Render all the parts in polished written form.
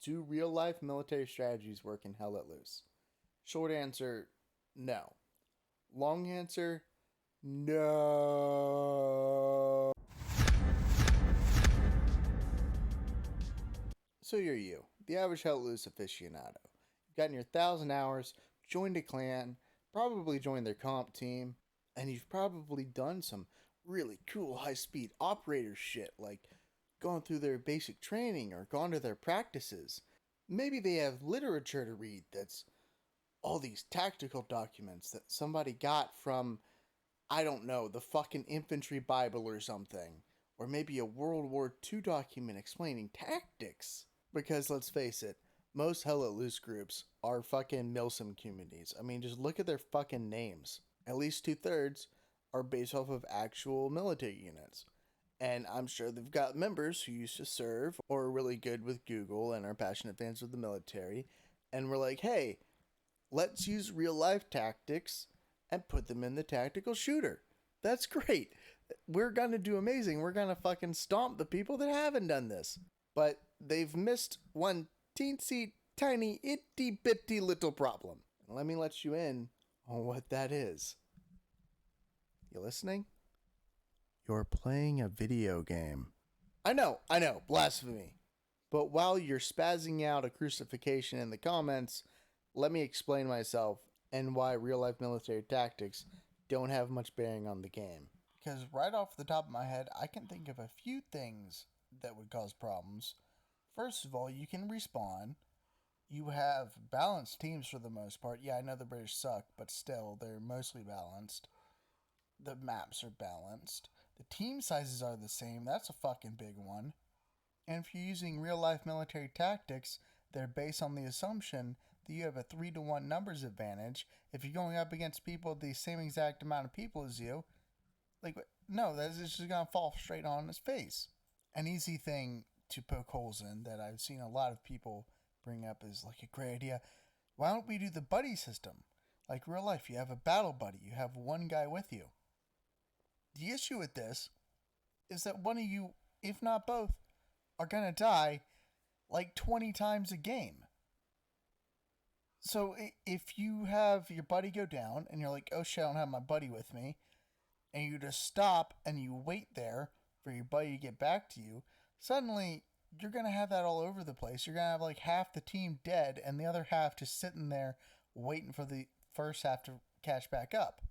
Do real life military strategies work in Hell Let Loose? Short answer, no. Long answer, no. So you're you, the average Hell Let Loose aficionado. You've gotten your 1,000 hours, joined a clan, probably joined their comp team, and you've probably done some really cool high-speed operator shit, like gone through their basic training or gone to their practices. Maybe they have literature to read that's all these tactical documents that somebody got from, I don't know, the fucking infantry Bible or something. Or maybe a World War II document explaining tactics. Because let's face it, most Hell Let Loose groups are fucking Milsim communities. I mean, just look at their fucking names. At least 2/3 are based off of actual military units. And I'm sure they've got members who used to serve or are really good with Google and are passionate fans of the military. And we're like, hey, let's use real life tactics and put them in the tactical shooter. That's great. We're going to do amazing. We're going to fucking stomp the people that haven't done this. But they've missed one teensy tiny itty bitty little problem. Let me let you in on what that is. You listening? You're playing a video game. I know, blasphemy. But while you're spazzing out a crucifixion in the comments, let me explain myself and why real life military tactics don't have much bearing on the game. Because right off the top of my head, I can think of a few things that would cause problems. First of all, you can respawn. You have balanced teams for the most part. Yeah, I know the British suck, but still, they're mostly balanced. The maps are balanced. The team sizes are the same. That's a fucking big one. And if you're using real life military tactics, they're based on the assumption that you have a 3-to-1 numbers advantage. If you're going up against people, the same exact amount of people as you, like, no, that's just going to fall straight on his face. An easy thing to poke holes in that I've seen a lot of people bring up is like a great idea. Why don't we do the buddy system? Like real life, you have a battle buddy, you have one guy with you. The issue with this is that one of you, if not both, are going to die like 20 times a game. So if you have your buddy go down and you're like, oh shit, I don't have my buddy with me, and you just stop and you wait there for your buddy to get back to you, suddenly you're going to have that all over the place. You're going to have like half the team dead and the other half just sitting there waiting for the first half to catch back up.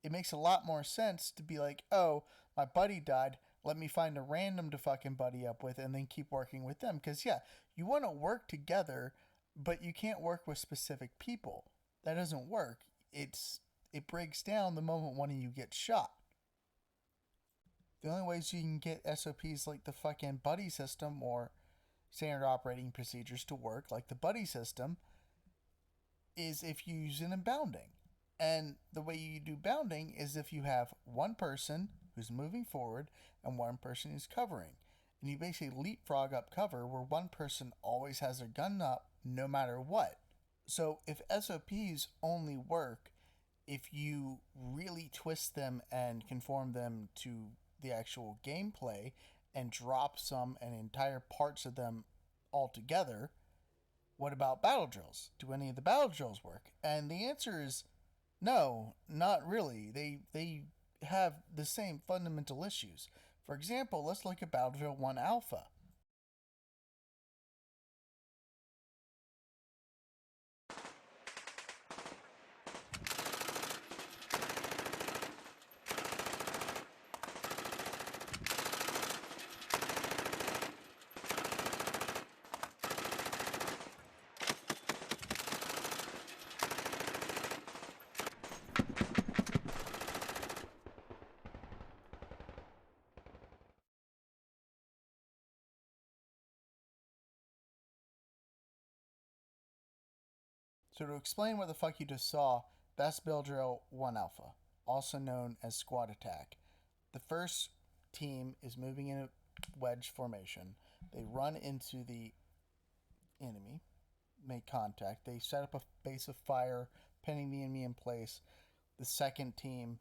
It makes a lot more sense to be like, oh, my buddy died. Let me find a random to fucking buddy up with and then keep working with them. Because, yeah, you want to work together, but you can't work with specific people. That doesn't work. It breaks down the moment one of you gets shot. The only ways you can get SOPs like the fucking buddy system or standard operating procedures to work, like the buddy system, is if you use it in bounding. And the way you do bounding is if you have one person who's moving forward and one person who's covering. And you basically leapfrog up cover where one person always has their gun up no matter what. So if SOPs only work if you really twist them and conform them to the actual gameplay and drop some and entire parts of them altogether, what about battle drills? Do any of the battle drills work? And the answer is no, not really. They have the same fundamental issues. For example, let's look at Battlefield 1 Alpha. So to explain what the fuck you just saw, that's Build Drill 1 Alpha, also known as Squad Attack. The first team is moving in a wedge formation. They run into the enemy, make contact. They set up a base of fire, pinning the enemy in place. The second team,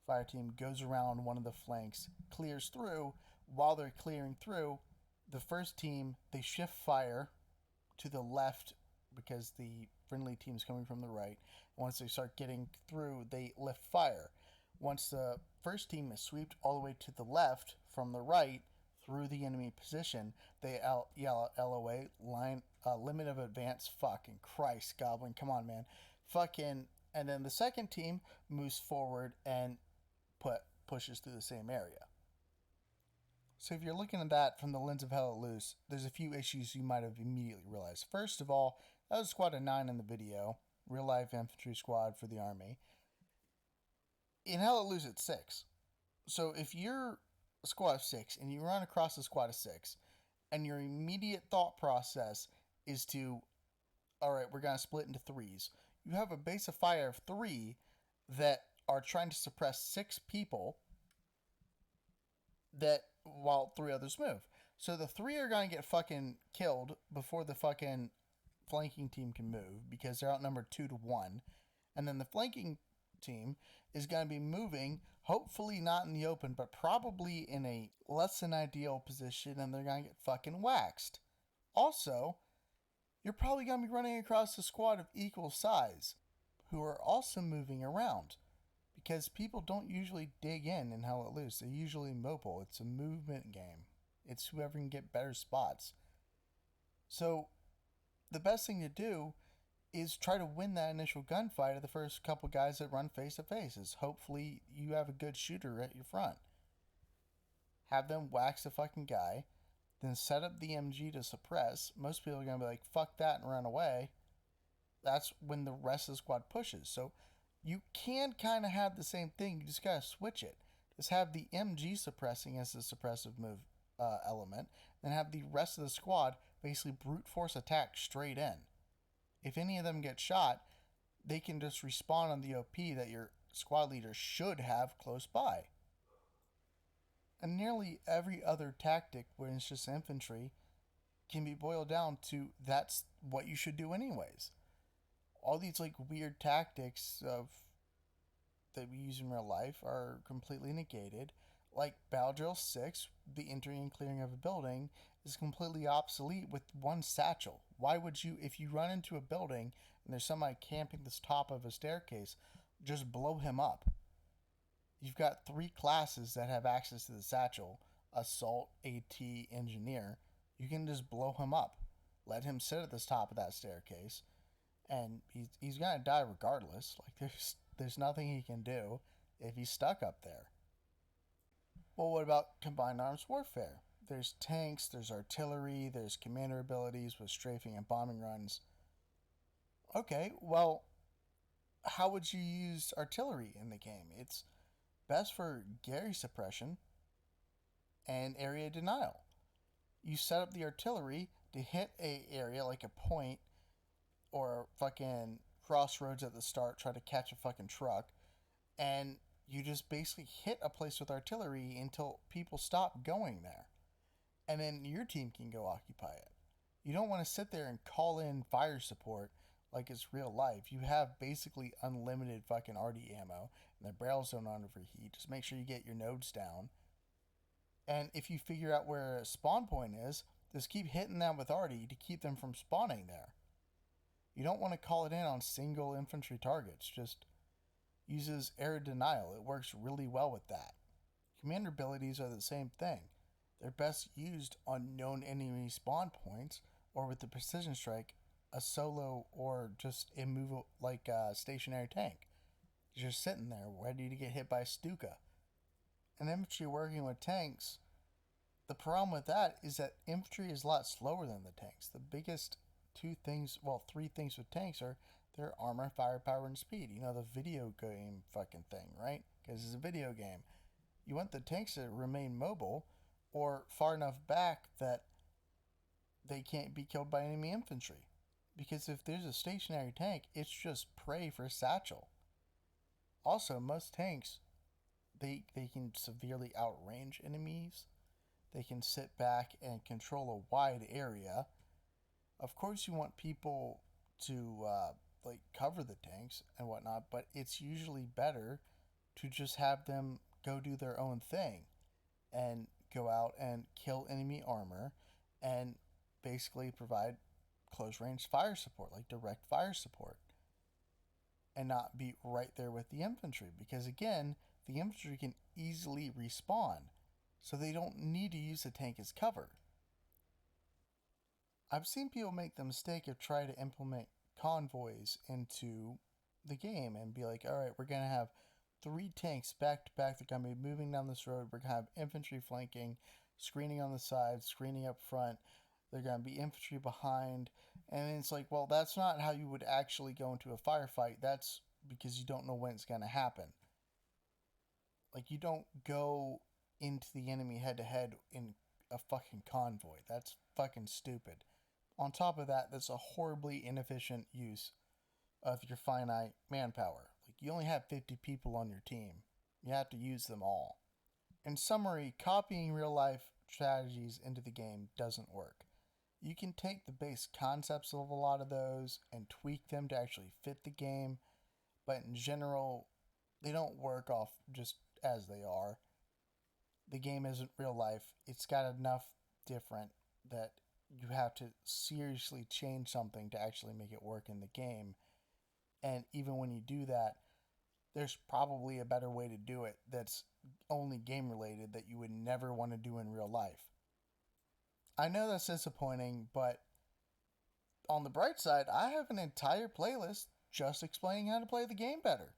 fire team, goes around one of the flanks, clears through. While they're clearing through, the first team, they shift fire to the left because the friendly team is coming from the right. Once they start getting through, they lift fire. Once the first team is swept all the way to the left from the right through the enemy position, they yell LOA, limit of advance. Fucking Christ, Goblin, come on, man. Fucking, and then the second team moves forward and pushes through the same area. So if you're looking at that from the lens of Hell Let Loose, there's a few issues you might have immediately realized. First of all, that was Squad of 9 in the video, real life infantry squad for the army. In Hell Let Loose, it's 6. So if you're a squad of 6 and you run across a squad of 6, and your immediate thought process is to, all right, we're going to split into threes, you have a base of fire of 3 that are trying to suppress 6 people that while 3 others move. So the 3 are going to get fucking killed before the fucking flanking team can move because they're outnumbered 2-1. And then the flanking team is going to be moving, hopefully not in the open, but probably in a less than ideal position, and they're going to get fucking waxed. Also, you're probably going to be running across a squad of equal size who are also moving around because people don't usually dig in Hell Let Loose. They're usually mobile. It's a movement game. It's whoever can get better spots. So the best thing to do is try to win that initial gunfight of the first couple guys that run face to face. Is hopefully you have a good shooter at your front. Have them wax the fucking guy, then set up the MG to suppress. Most people are going to be like, fuck that, and run away. That's when the rest of the squad pushes. So you can kind of have the same thing. You just got to switch it. Just have the MG suppressing as the suppressive move element, then have the rest of the squad basically brute force attack straight in. If any of them get shot, they can just respawn on the OP that your squad leader should have close by. And nearly every other tactic, when it's just infantry, can be boiled down to that's what you should do anyways. All these like weird tactics of that we use in real life are completely negated. Like Battle Drill 6, the entering and clearing of a building is completely obsolete with one satchel. Why would you, if you run into a building and there's somebody camping this top of a staircase, just blow him up? You've got 3 classes that have access to the satchel: Assault, AT, Engineer. You can just blow him up. Let him sit at the top of that staircase, and he's gonna die regardless. Like there's nothing he can do if he's stuck up there. Well, what about combined arms warfare? There's tanks, there's artillery, there's commander abilities with strafing and bombing runs. Okay, well, how would you use artillery in the game? It's best for Gary suppression and area denial. You set up the artillery to hit a area like a point or fucking crossroads at the start, try to catch a fucking truck, and you just basically hit a place with artillery until people stop going there. And then your team can go occupy it. You don't want to sit there and call in fire support like it's real life. You have basically unlimited fucking RD ammo, and the barrels don't overheat. Just make sure you get your nodes down. And if you figure out where a spawn point is, just keep hitting them with RD to keep them from spawning there. You don't want to call it in on single infantry targets. Just uses air denial. It works really well with that. Commander abilities are the same thing. They're best used on known enemy spawn points or with the precision strike, a solo or just immovable like a stationary tank. You're just sitting there ready to get hit by a Stuka. And infantry working with tanks, the problem with that is that infantry is a lot slower than the tanks. The biggest 3 things with tanks are their armor, firepower, and speed. You know, the video game fucking thing, right? Because it's a video game. You want the tanks to remain mobile or far enough back that they can't be killed by enemy infantry. Because if there's a stationary tank, it's just prey for satchel. Also, most tanks, they can severely outrange enemies. They can sit back and control a wide area. Of course, you want people to cover the tanks and whatnot, but it's usually better to just have them go do their own thing and go out and kill enemy armor and basically provide close range fire support, like direct fire support, and not be right there with the infantry. Because again, the infantry can easily respawn, so they don't need to use the tank as cover. I've seen people make the mistake of trying to implement convoys into the game and be like, all right, we're going to have 3 tanks back to back. They're going to be moving down this road. We're going to have infantry flanking, screening on the side, screening up front. They're going to be infantry behind. And it's like, well, that's not how you would actually go into a firefight. That's because you don't know when it's going to happen. Like, you don't go into the enemy head to head in a fucking convoy. That's fucking stupid. On top of that, that's a horribly inefficient use of your finite manpower. Like, you only have 50 people on your team. You have to use them all. In summary, copying real life strategies into the game doesn't work. You can take the base concepts of a lot of those and tweak them to actually fit the game, but in general, they don't work off just as they are. The game isn't real life. It's got enough different that you have to seriously change something to actually make it work in the game. And even when you do that, there's probably a better way to do it that's only game related that you would never want to do in real life. I know that's disappointing, but on the bright side, I have an entire playlist just explaining how to play the game better.